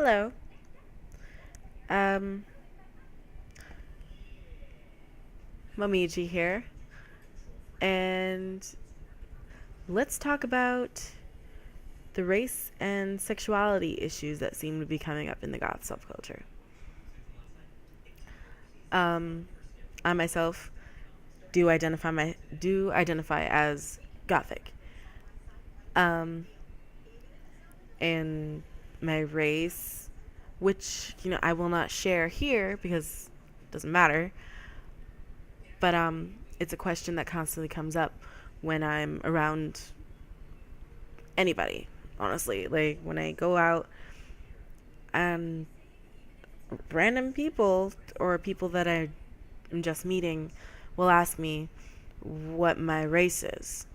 Hello. Um, Momiji here, and let's talk about the race and sexuality issues that seem to be coming up in the goth subculture. Um, I myself do identify as gothic. Um, and my race, which I will not share here because it doesn't matter. But it's a question that constantly comes up when I'm around anybody, honestly. Like when I go out and random people or people that I am just meeting will ask me what my race is.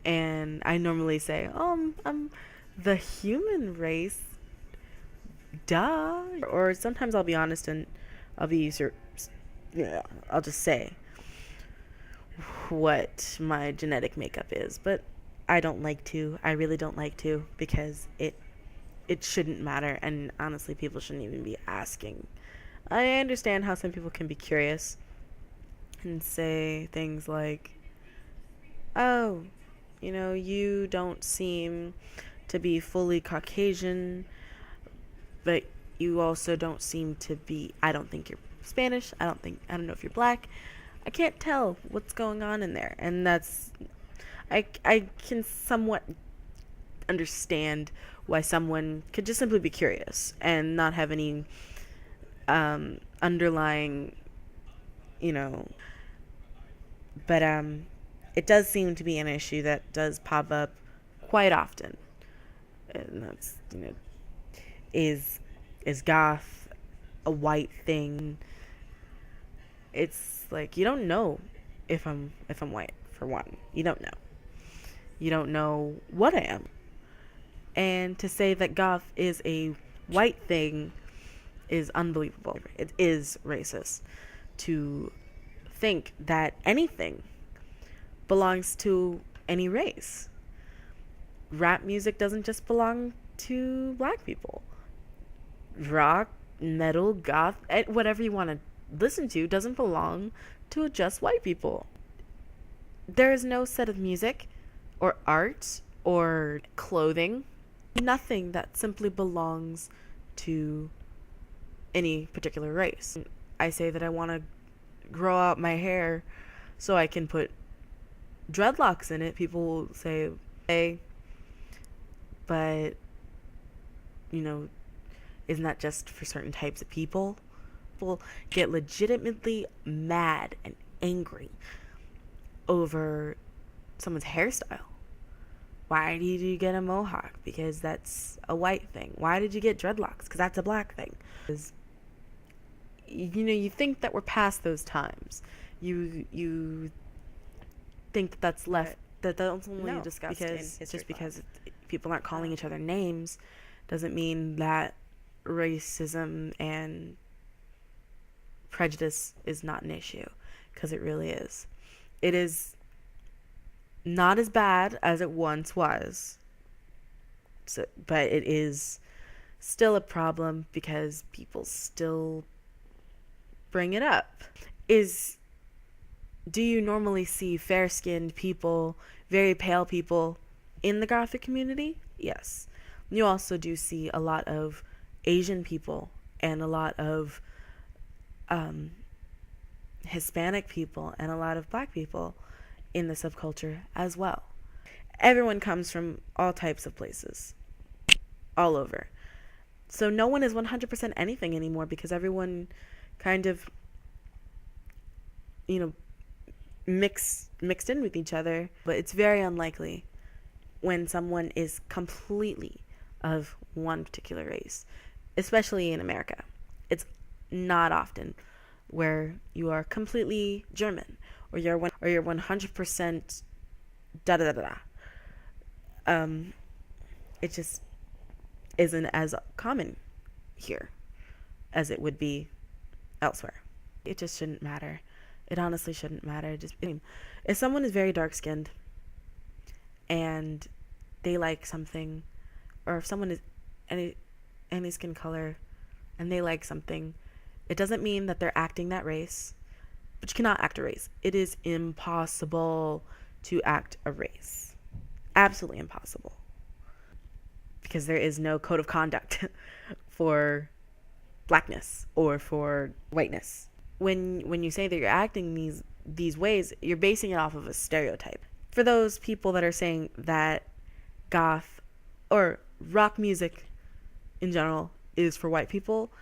And I normally say, "Oh, I'm the human race, duh." Or sometimes I'll be honest and I'll be yeah, I'll just say what my genetic makeup is, but I don't like to. I really don't like to because it shouldn't matter, and honestly people shouldn't even be asking. I understand how some people can be curious and say things like, "Oh, you don't seem to be fully Caucasian, but you also don't seem to be, I don't think you're Spanish. I don't know if you're black. I can't tell what's going on in there." And I can somewhat understand why someone could just simply be curious and not have any underlying, you know, but it does seem to be an issue that does pop up quite often, and that's is is goth a white thing? It's like you don't know if I'm white. For one, you don't know what I am, and to say that goth is a white thing is unbelievable. It is racist to think that anything belongs to any race. Rap music doesn't just belong to black people. Rock, metal, goth, whatever you want to listen to doesn't belong to just white people. There is no set of music or art or clothing, nothing that simply belongs to any particular race. I say that I want to grow out my hair so I can put dreadlocks in it. People will say, hey, but, you know, isn't that just for certain types of people? People get legitimately mad and angry over someone's hairstyle. Why did you get a mohawk? Because that's a white thing. Why did you get dreadlocks? Because that's a black thing. Because, you think that we're past those times. You think that that's left, that's only No, discussed because in history just class. because people aren't calling each other names doesn't mean that racism and prejudice is not an issue, because it really is. It is not as bad as it once was, but it is still a problem because people still bring it up. Is Do you normally see fair-skinned people, very pale people in the Gothic community? Yes. You also do see a lot of Asian people and a lot of um, Hispanic people and a lot of black people in the subculture as well. Everyone comes from all types of places, all over. So no one is 100% anything anymore because everyone kind of, you know, mixed in with each other. But it's very unlikely when someone is completely of one particular race, especially in America. It's not often where you are completely German or you're 100% da da da da. It just isn't as common here as it would be elsewhere. It just shouldn't matter. It honestly shouldn't matter. If someone is very dark skinned and they like something, or if someone is any any skin color and they like something, it doesn't mean that they're acting that race, but you cannot act a race. It is impossible to act a race. Absolutely impossible. Because there is no code of conduct for blackness or for whiteness. When you say that you're acting these ways, you're basing it off of a stereotype. For those people that are saying that goth or rock music in general is for white people,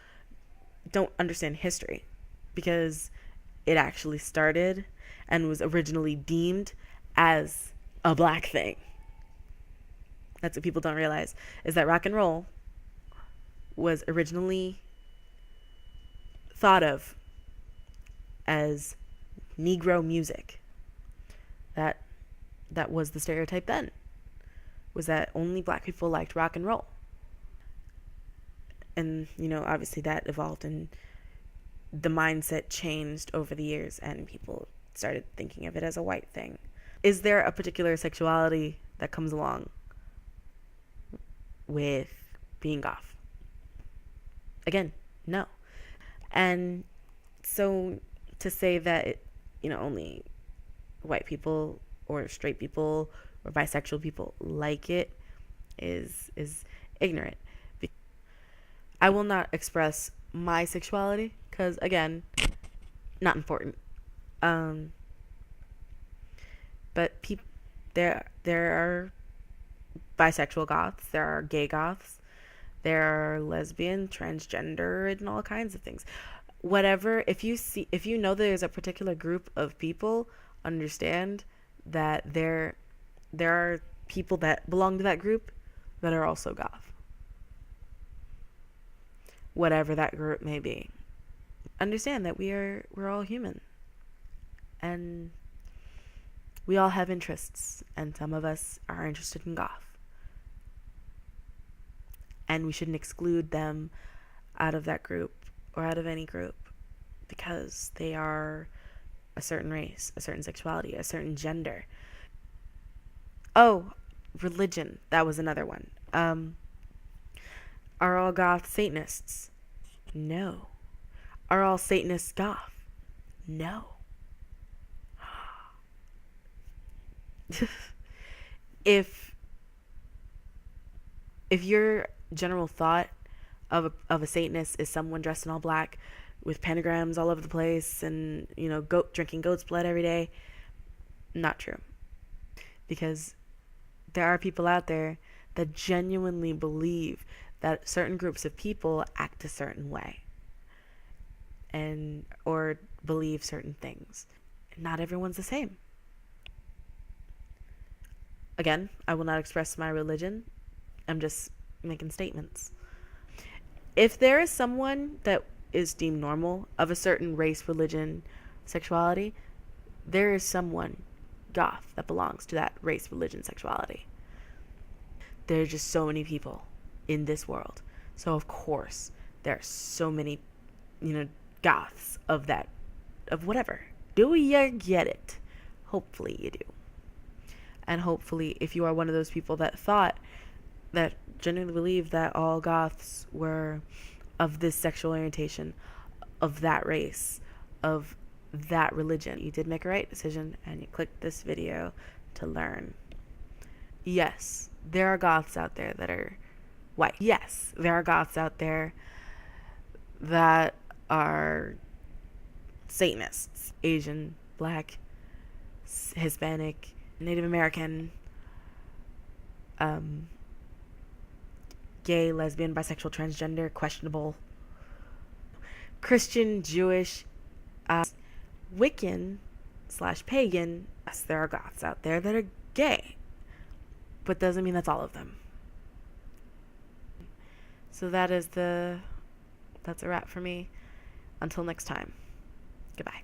don't understand history, because it actually started and was originally deemed as a black thing. That's what people don't realize, is that rock and roll was originally thought of as Negro music. That was the stereotype then, was that only black people liked rock and roll. And, obviously that evolved and the mindset changed over the years and people started thinking of it as a white thing. Is there a particular sexuality that comes along with being goth? Again, no. And so to say that, only white people or straight people or bisexual people like it is ignorant. I will not express my sexuality because, again, not important. But there are bisexual goths, there are gay goths, there are lesbian, transgender, and all kinds of things. Whatever, if you know there's a particular group of people, understand that there are people that belong to that group that are also goth. Whatever that group may be. Understand that we're all human. And we all have interests, and some of us are interested in goth. And we shouldn't exclude them out of that group or out of any group because they are a certain race, a certain sexuality, a certain gender. Oh, religion. That was another one. Are all goths Satanists? No. Are all Satanists goth? No. If your general thought of a Satanist is someone dressed in all black with pentagrams all over the place and drinking goat's blood every day, not true. Because there are people out there that genuinely believe that certain groups of people act a certain way or believe certain things. Not everyone's the same. Again, I will not express my religion. I'm just making statements. If there is someone that is deemed normal of a certain race, religion, sexuality, there is someone goth that belongs to that race, religion, sexuality. There are just so many people in this world. So of course there are so many, goths of whatever. Do you get it? Hopefully you do. And hopefully if you are one of those people that genuinely believed that all goths were of this sexual orientation, of that race, of that religion, you did make a right decision and you clicked this video to learn. Yes, there are goths out there that are white. Yes, there are goths out there that are Satanists, Asian, black, Hispanic, Native American, gay, lesbian, bisexual, transgender, questionable, Christian, Jewish, Wiccan / pagan. Yes, there are goths out there that are gay, but doesn't mean that's all of them. So that's a wrap for me. Until next time, goodbye.